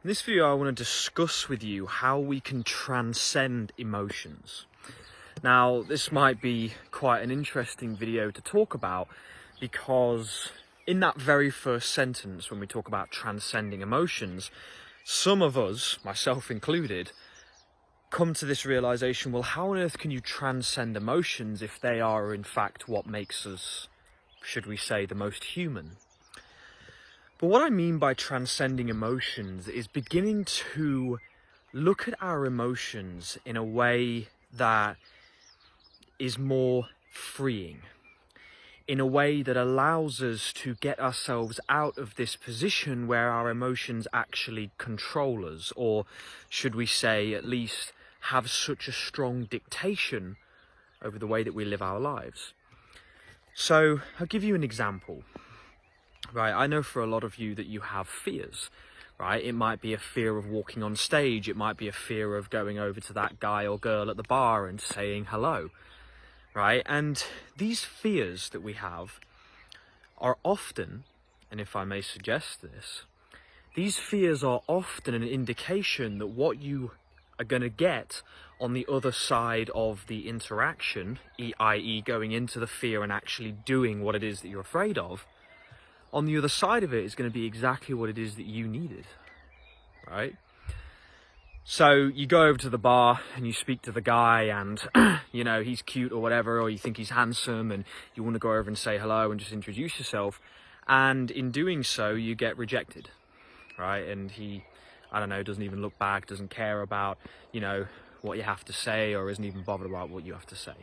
In this video I want to discuss with you how we can transcend emotions. Now this might be quite an interesting video to talk about because in that very first sentence when we talk about transcending emotions, some of us, myself included, come to this realization, well, how on earth can you transcend emotions if they are in fact what makes us, should we say, the most human? But what I mean by transcending emotions is beginning to look at our emotions in a way that is more freeing, in a way that allows us to get ourselves out of this position where our emotions actually control us, or should we say at least have such a strong dictation over the way that we live our lives. So I'll give you an example. Right, I know for a lot of you that you have fears, right? It might be a fear of walking on stage. It might be a fear of going over to that guy or girl at the bar and saying hello, right? And these fears that we have are often, and if I may suggest this, these fears are often an indication that what you are going to get on the other side of the interaction, i.e. going into the fear and actually doing what it is that you're afraid of, on the other side of it is going to be exactly what it is that you needed, right? So you go over to the bar and you speak to the guy and, you know, he's cute or whatever, or you think he's handsome and you want to go over and say hello and just introduce yourself. And in doing so, you get rejected, right? And he, I don't know, doesn't even look back, doesn't care about, you know, what you have to say, or isn't even bothered about what you have to say.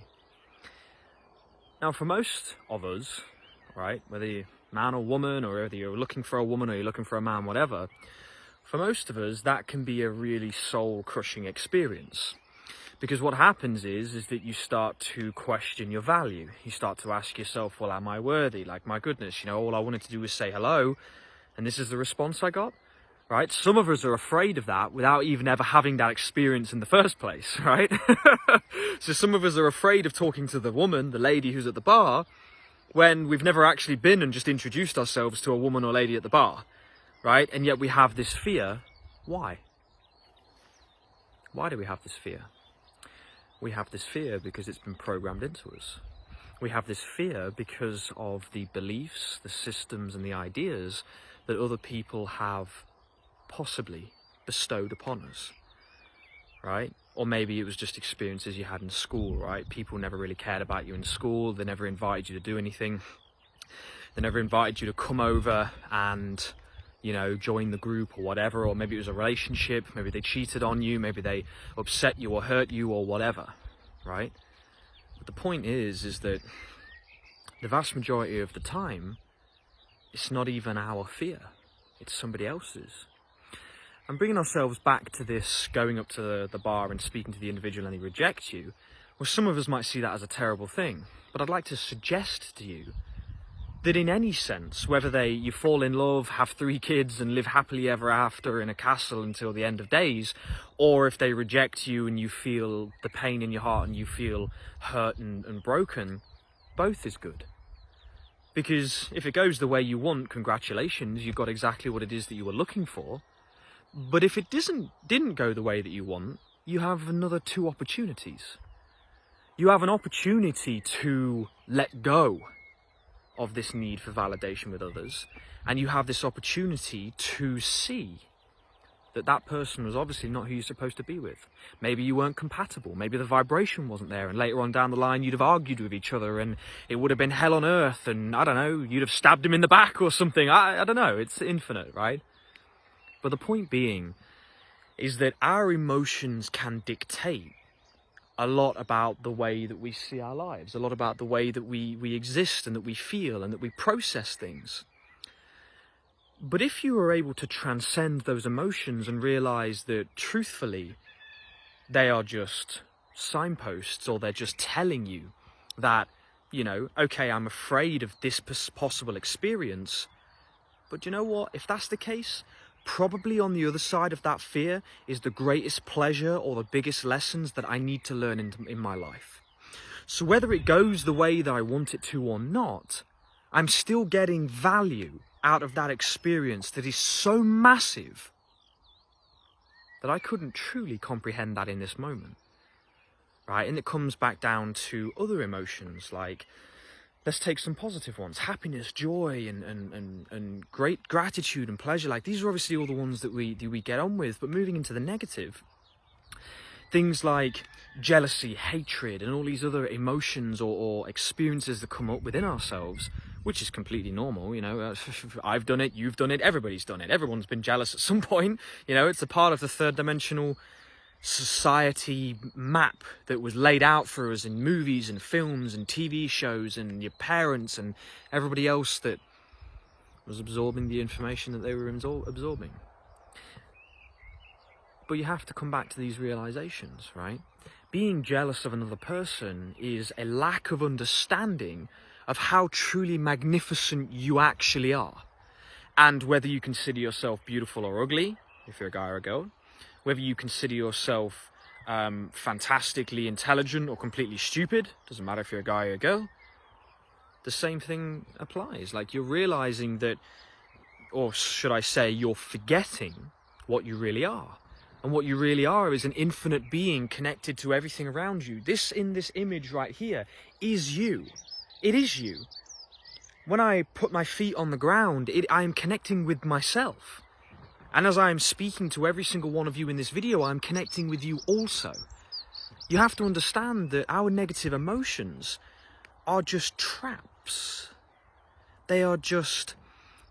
Now, for most of us, right, whether you're man or woman, or whether you're looking for a woman or you're looking for a man, whatever, for most of us that can be a really soul-crushing experience, because what happens is that you start to question your value. You start to ask yourself, well, am I worthy? Like, my goodness, you know, all I wanted to do was say hello and this is the response I got, right? Some of us are afraid of that without even ever having that experience in the first place, right? So some of us are afraid of talking to the woman, the lady who's at the bar, when we've never actually been and just introduced ourselves to a woman or lady at the bar, right? And yet we have this fear. Why? Why do we have this fear? We have this fear because it's been programmed into us. We have this fear because of the beliefs, the systems and the ideas that other people have possibly bestowed upon us, right? Or maybe it was just experiences you had in school, right? People never really cared about you in school. They never invited you to do anything. They never invited you to come over and, you know, join the group or whatever. Or maybe it was a relationship. Maybe they cheated on you. Maybe they upset you or hurt you or whatever, right? But the point is that the vast majority of the time, it's not even our fear. It's somebody else's. And bringing ourselves back to this, going up to the bar and speaking to the individual and they reject you, well, some of us might see that as a terrible thing. But I'd like to suggest to you that in any sense, whether you fall in love, have 3 kids and live happily ever after in a castle until the end of days, or if they reject you and you feel the pain in your heart and you feel hurt and broken, both is good. Because if it goes the way you want, congratulations, you've got exactly what it is that you were looking for. But if it didn't go the way that you want, you have another 2 opportunities. You have an opportunity to let go of this need for validation with others, and you have this opportunity to see that that person was obviously not who you're supposed to be with. Maybe you weren't compatible, maybe the vibration wasn't there, and later on down the line you'd have argued with each other and it would have been hell on earth, and I don't know, you'd have stabbed him in the back or something. I don't know, it's infinite, right? But the point being is that our emotions can dictate a lot about the way that we see our lives, a lot about the way that we exist and that we feel and that we process things. But if you are able to transcend those emotions and realize that truthfully they are just signposts, or they're just telling you that, you know, okay, I'm afraid of this possible experience, but you know what? If that's the case, probably on the other side of that fear is the greatest pleasure or the biggest lessons that I need to learn in my life. So whether it goes the way that I want it to or not, I'm still getting value out of that experience that is so massive that I couldn't truly comprehend that in this moment, right? And it comes back down to other emotions, like, let's take some positive ones: happiness, joy, and great gratitude and pleasure. Like, these are obviously all the ones that we get on with. But moving into the negative, things like jealousy, hatred, and all these other emotions or experiences that come up within ourselves, which is completely normal. You know, I've done it, you've done it, everybody's done it. Everyone's been jealous at some point. You know, it's a part of the third dimensional society map that was laid out for us in movies and films and TV shows, and your parents and everybody else that was absorbing the information that they were absorbing. But you have to come back to these realizations, right? Being jealous of another person is a lack of understanding of how truly magnificent you actually are, and whether you consider yourself beautiful or ugly, if you're a guy or a girl, whether you consider yourself fantastically intelligent or completely stupid, doesn't matter if you're a guy or a girl, the same thing applies. Like, you're realizing that, or should I say, you're forgetting what you really are. And what you really are is an infinite being connected to everything around you. This, in this image right here, is you. It is you. When I put my feet on the ground, I am connecting with myself. And as I am speaking to every single one of you in this video, I'm connecting with you also. You have to understand that our negative emotions are just traps. They are just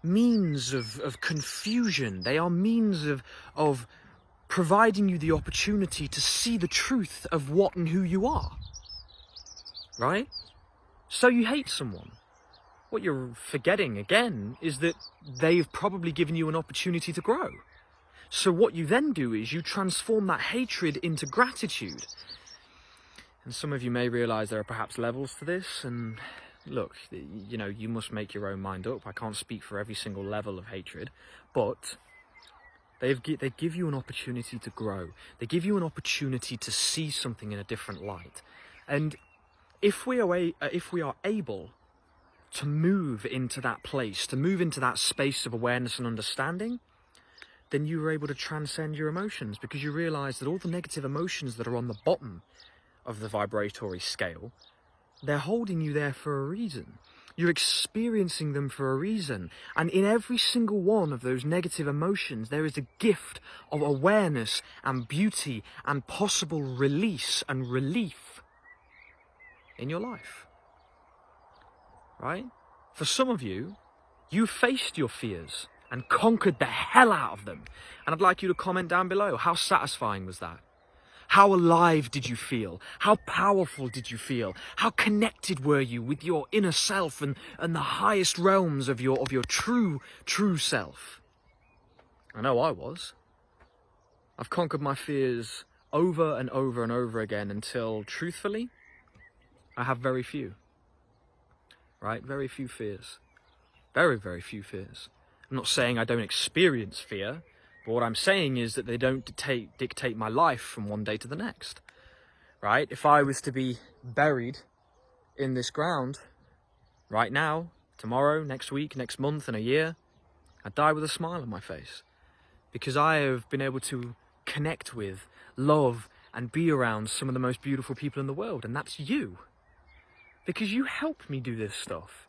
means of confusion. They are means of providing you the opportunity to see the truth of what and who you are. Right? So you hate someone. What you're forgetting, again, is that they've probably given you an opportunity to grow. So what you then do is you transform that hatred into gratitude. And some of you may realize there are perhaps levels to this. And look, you know, you must make your own mind up. I can't speak for every single level of hatred. But they give you an opportunity to grow. They give you an opportunity to see something in a different light. And if we are able to move into that place, to move into that space of awareness and understanding, then you are able to transcend your emotions, because you realize that all the negative emotions that are on the bottom of the vibratory scale, they're holding you there for a reason. You're experiencing them for a reason. And in every single one of those negative emotions, there is a gift of awareness and beauty and possible release and relief in your life. Right? For some of you, you faced your fears and conquered the hell out of them. And I'd like you to comment down below. How satisfying was that? How alive did you feel? How powerful did you feel? How connected were you with your inner self and the highest realms of your true self? I know I was. I've conquered my fears over and over and over again until, truthfully, I have very few. Right? Very few fears. Very, very few fears. I'm not saying I don't experience fear, but what I'm saying is that they don't dictate my life from one day to the next. Right? If I was to be buried in this ground right now, tomorrow, next week, next month, and a year, I'd die with a smile on my face. Because I have been able to connect with, love, and be around some of the most beautiful people in the world, and that's you. Because you help me do this stuff,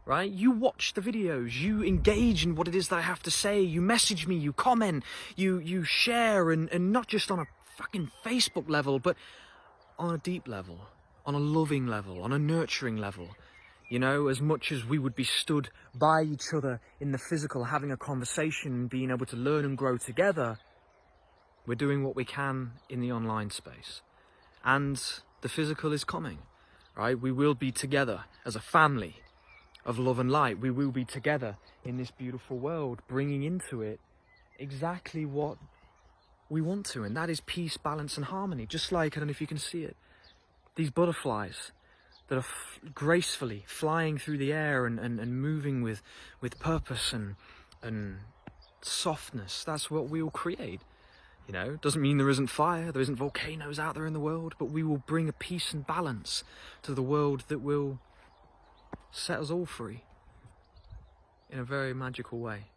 right? You watch the videos, you engage in what it is that I have to say, you message me, you comment, you share, and not just on a fucking Facebook level, but on a deep level, on a loving level, on a nurturing level. You know, as much as we would be stood by each other in the physical, having a conversation, being able to learn and grow together, we're doing what we can in the online space. And the physical is coming. Right? We will be together as a family of love and light. We will be together in this beautiful world, bringing into it exactly what we want to, and that is peace, balance, and harmony. Just like, I don't know if you can see it, these butterflies that are gracefully flying through the air and moving with purpose and softness. That's what we will create. You know, doesn't mean there isn't fire, there isn't volcanoes out there in the world, but we will bring a peace and balance to the world that will set us all free in a very magical way.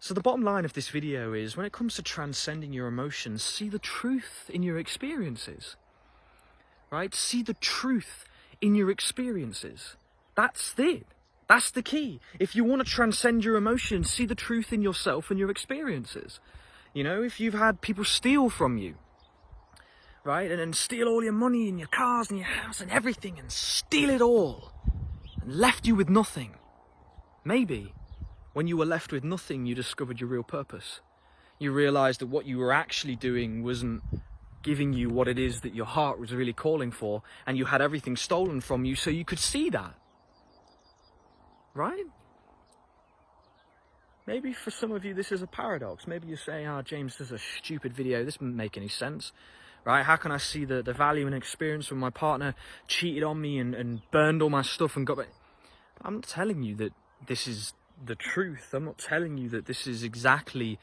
So the bottom line of this video is, when it comes to transcending your emotions, see the truth in your experiences, right? See the truth in your experiences. That's it. That's the key. If you want to transcend your emotions, see the truth in yourself and your experiences. You know, if you've had people steal from you, right, and then steal all your money and your cars and your house and everything, and steal it all, and left you with nothing, maybe when you were left with nothing, you discovered your real purpose. You realized that what you were actually doing wasn't giving you what it is that your heart was really calling for, and you had everything stolen from you so you could see that. Right? Maybe for some of you this is a paradox. Maybe you're saying, "Ah, James, this is a stupid video. This doesn't make any sense." Right? How can I see the value and experience when my partner cheated on me and burned all my stuff and got back? I'm not telling you that this is the truth. I'm not telling you that this is exactly,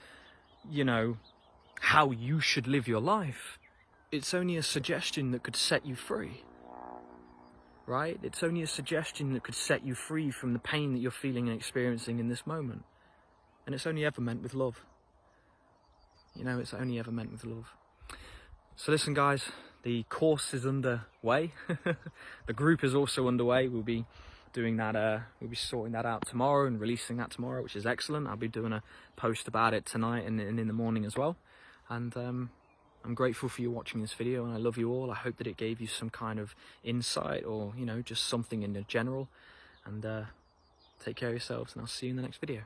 you know, how you should live your life. It's only a suggestion that could set you free. Right? It's only a suggestion that could set you free from the pain that you're feeling and experiencing in this moment. And it's only ever meant with love. You know, it's only ever meant with love. So listen, guys, the course is underway. The group is also underway. We'll be doing that, we'll be sorting that out tomorrow and releasing that tomorrow, which is excellent. I'll be doing a post about it tonight and in the morning as well. And I'm grateful for you watching this video, and I love you all. I hope that it gave you some kind of insight, or, you know, just something in general. And take care of yourselves, and I'll see you in the next video.